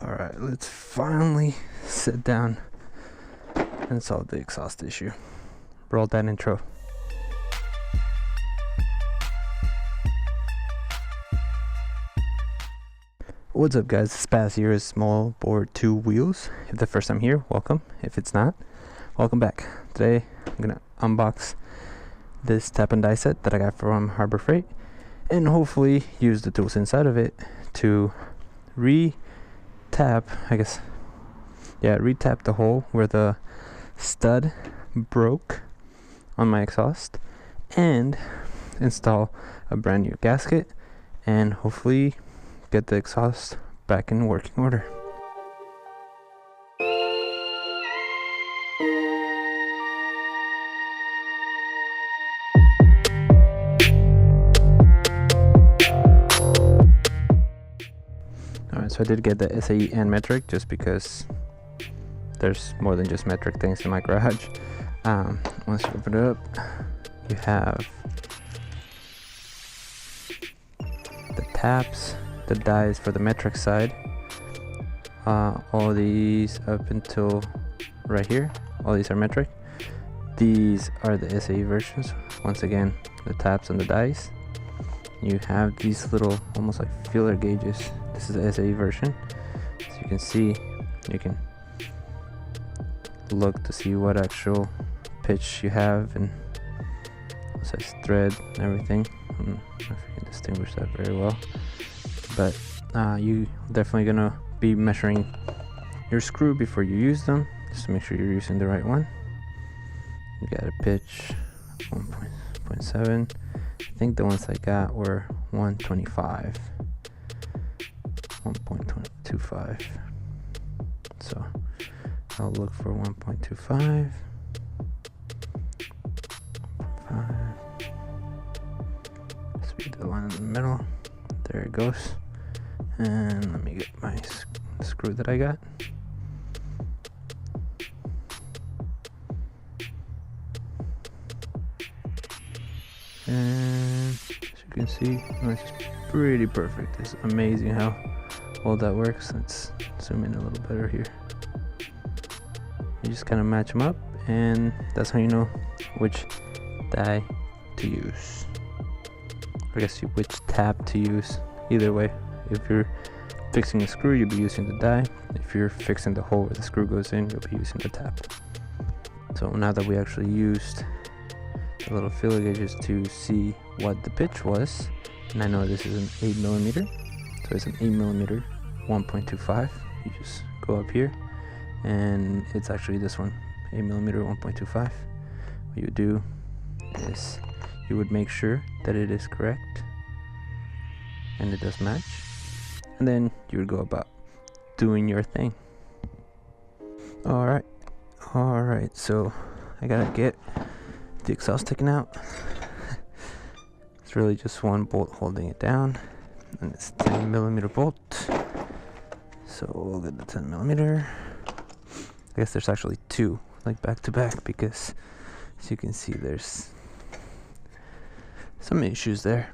Alright, let's finally sit down and solve the exhaust issue. Roll that intro. What's up guys, Spaz here is Small Board 2 Wheels. If the first time here, welcome. If it's not, welcome back. Today I'm gonna unbox this tap and die set that I got from Harbor Freight and hopefully use the tools inside of it to retap the hole where the stud broke on my exhaust and install a brand new gasket and hopefully get the exhaust back in working order. Alright, so I did get the SAE and Metric just because there's more than just metric things in my garage. Once you open it up, you have the taps, the dies for the metric side, all these up until right here, all these are metric. These are the SAE versions. Once again, the taps and the dies. You have these little almost like feeler gauges. This is the SAE version, so you can see, you can look to see what actual pitch you have and what size thread and everything. I don't know if you can distinguish that very well, but you definitely gonna be measuring your screw before you use them, just to make sure you're using the right one. You got a pitch 1.7. I think the ones I got were 125, 1.25. So I'll look for 1.25. This be the one in the middle. There it goes. And let me get my screw that I got. And as you can see, it's pretty perfect. It's amazing how well that works. Let's zoom in a little better here. You just kind of match them up, and that's how you know which die to use. I guess which tab to use. Either way, if you're fixing a screw, you'll be using the die. If you're fixing the hole where the screw goes in, you'll be using the tab. So now that we actually used the little feeler gauges to see what the pitch was, and I know this is an 8mm, so it's an 8mm 1.25. You just go up here, and it's actually this one, 8mm 1.25. What you do is you would make sure that it is correct and it does match, and then you would go about doing your thing. Alright, so I gotta get the exhaust taken out. It's really just one bolt holding it down, and it's 10mm bolt, so we'll get the 10mm. I guess there's actually two, like back to back, because as you can see there's some issues there.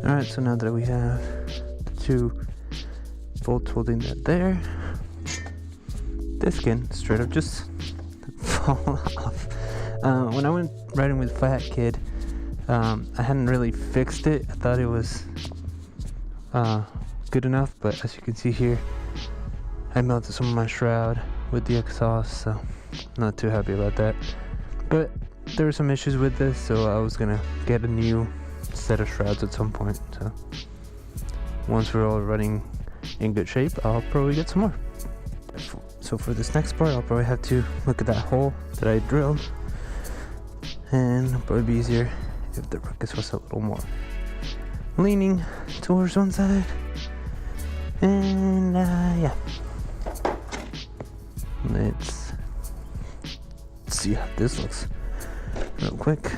Alright, so now that we have the two bolts holding that there, this can straight up just fall off. When I went riding with Fat Kid, I hadn't really fixed it. I thought it was good enough, but as you can see here, I melted some of my shroud with the exhaust, so not too happy about that. But there were some issues with this, so I was gonna get a new set of shrouds at some point. So once we're all running in good shape, I'll probably get some more. So for this next part, I'll probably have to look at that hole that I drilled, and it'll probably be easier if the ruckus was a little more leaning towards one side. And yeah, let's see how this looks. real quick.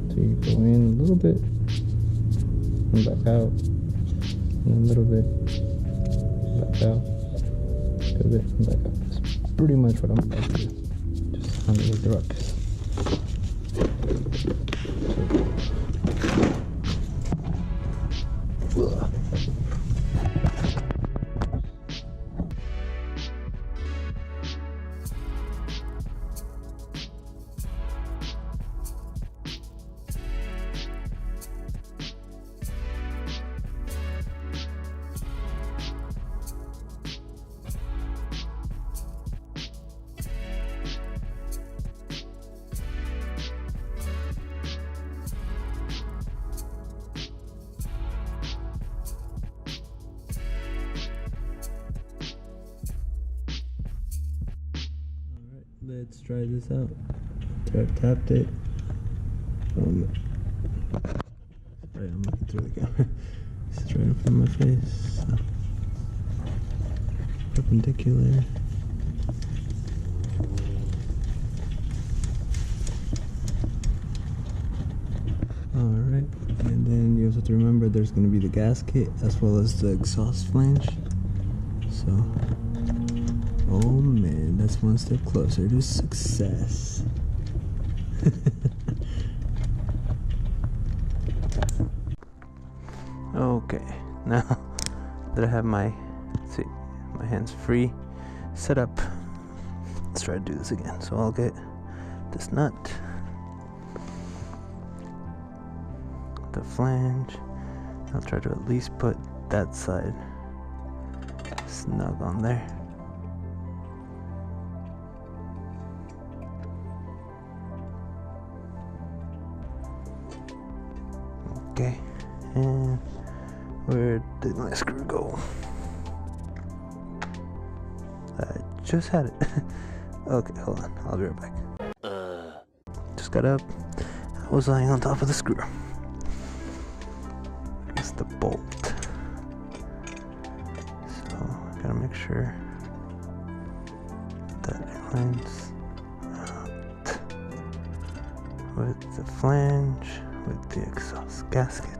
So you go in a little bit and back out, and a little bit, back out, a little bit and back out. That's pretty much what I'm about to do, just underneath the ruckus. Let's try this out. Tapped it. Sorry, I'm looking through the camera. It's right in front of my face. So. Perpendicular. Alright, and then you have to remember there's going to be the gasket as well as the exhaust flange. So, oh man, that's one step closer to success. Okay, now that I have my hands free set up, let's try to do this again. So I'll get this nut, the flange. I'll try to at least put that side snug on there. Okay, and where did my screw go? I just had it. Okay, hold on, I'll be right back. Just got up. I was lying on top of the screw. It's the bolt. So I gotta make sure that it lines out with the flange, with the exhaust gasket.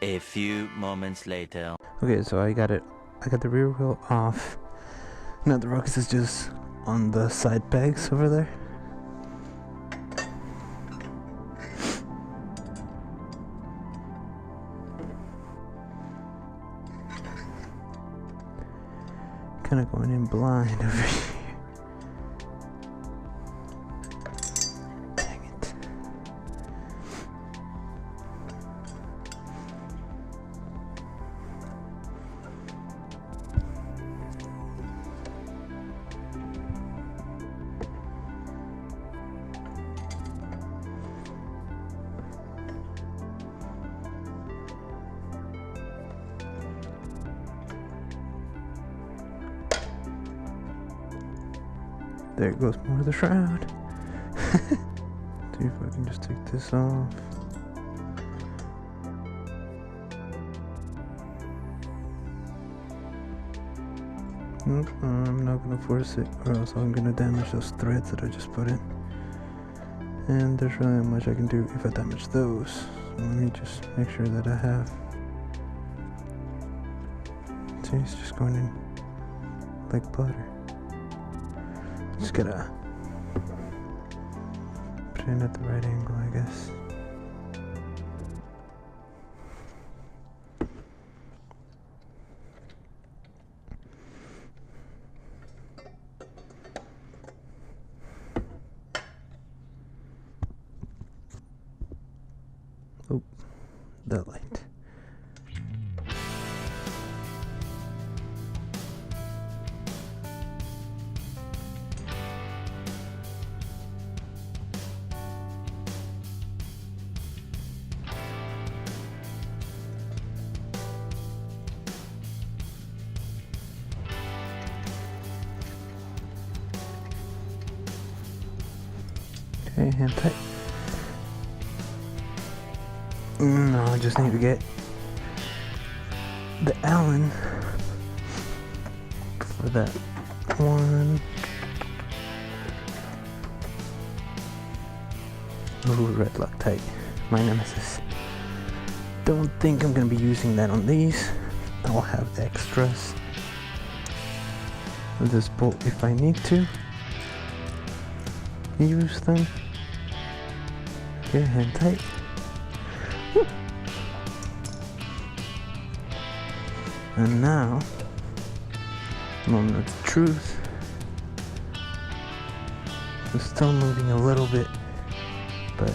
A few moments later. Okay, so I got the rear wheel off. Now the ruckus is just on the side pegs over there. Kind of going in blind over here. Dang it. There goes more of the shroud. See if I can just take this off. Nope, I'm not gonna force it, or else I'm gonna damage those threads that I just put in. And there's really not much I can do if I damage those. So let me just make sure that I have. See, it's just going in like butter. Just gotta put put it at the right angle, I guess. Oh, the light. Okay, hand tight. No, I just need to get the Allen for that one. Ooh, red Loctite, my nemesis. Don't think I'm gonna be using that on these. I'll have extras. I'll just bolt if I need to use them. Okay, hand tight. Woo. And now, moment of truth. I'm still moving a little bit, but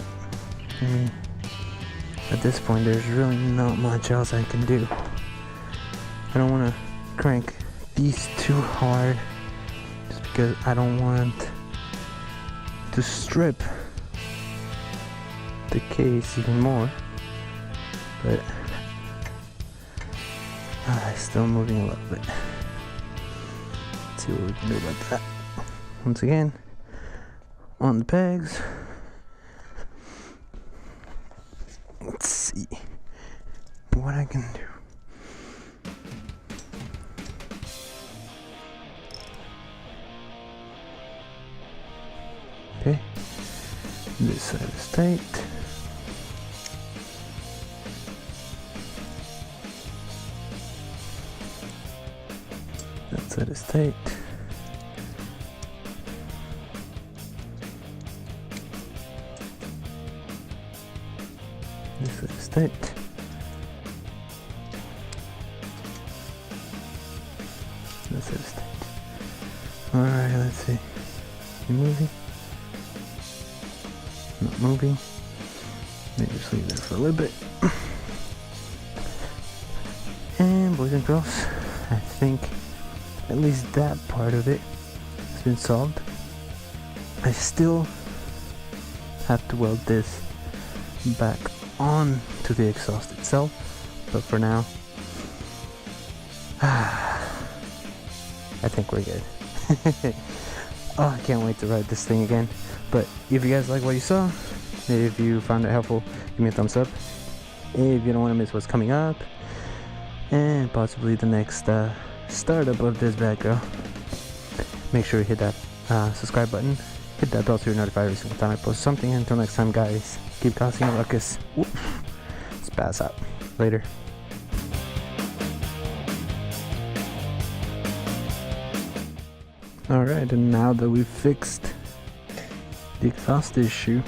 I mean, at this point, there's really not much else I can do. I don't want to crank these too hard, just because I don't want to strip the case even more, but still moving a little bit. Let's see what we can do about that. Once again, on the pegs. Let's see what I can do. Okay, this side is tight. That side is tight. This side is tight. This side is tight. Alright, let's see. You moving? Not moving. Maybe just leave that for a little bit. And boys and girls, I think at least that part of it has been solved. I still have to weld this back on to the exhaust itself, but for now, I think we're good. Oh, I can't wait to ride this thing again. But if you guys like what you saw, if you found it helpful, give me a thumbs up. If you don't want to miss what's coming up, and possibly the next startup of this bad girl, make sure you hit that subscribe button, hit that bell so you're notified every single time I post something. Until next time, guys, keep causing a ruckus. Let's pass out. Later. Alright, and now that we've fixed the exhaust issue,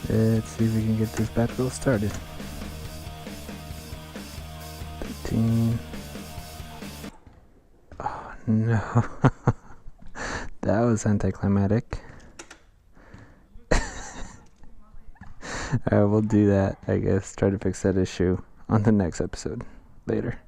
let's see if we can get this bad girl started. 13. Oh no. That was anticlimactic. Alright, we'll do that, I guess. Try to fix that issue on the next episode. Later.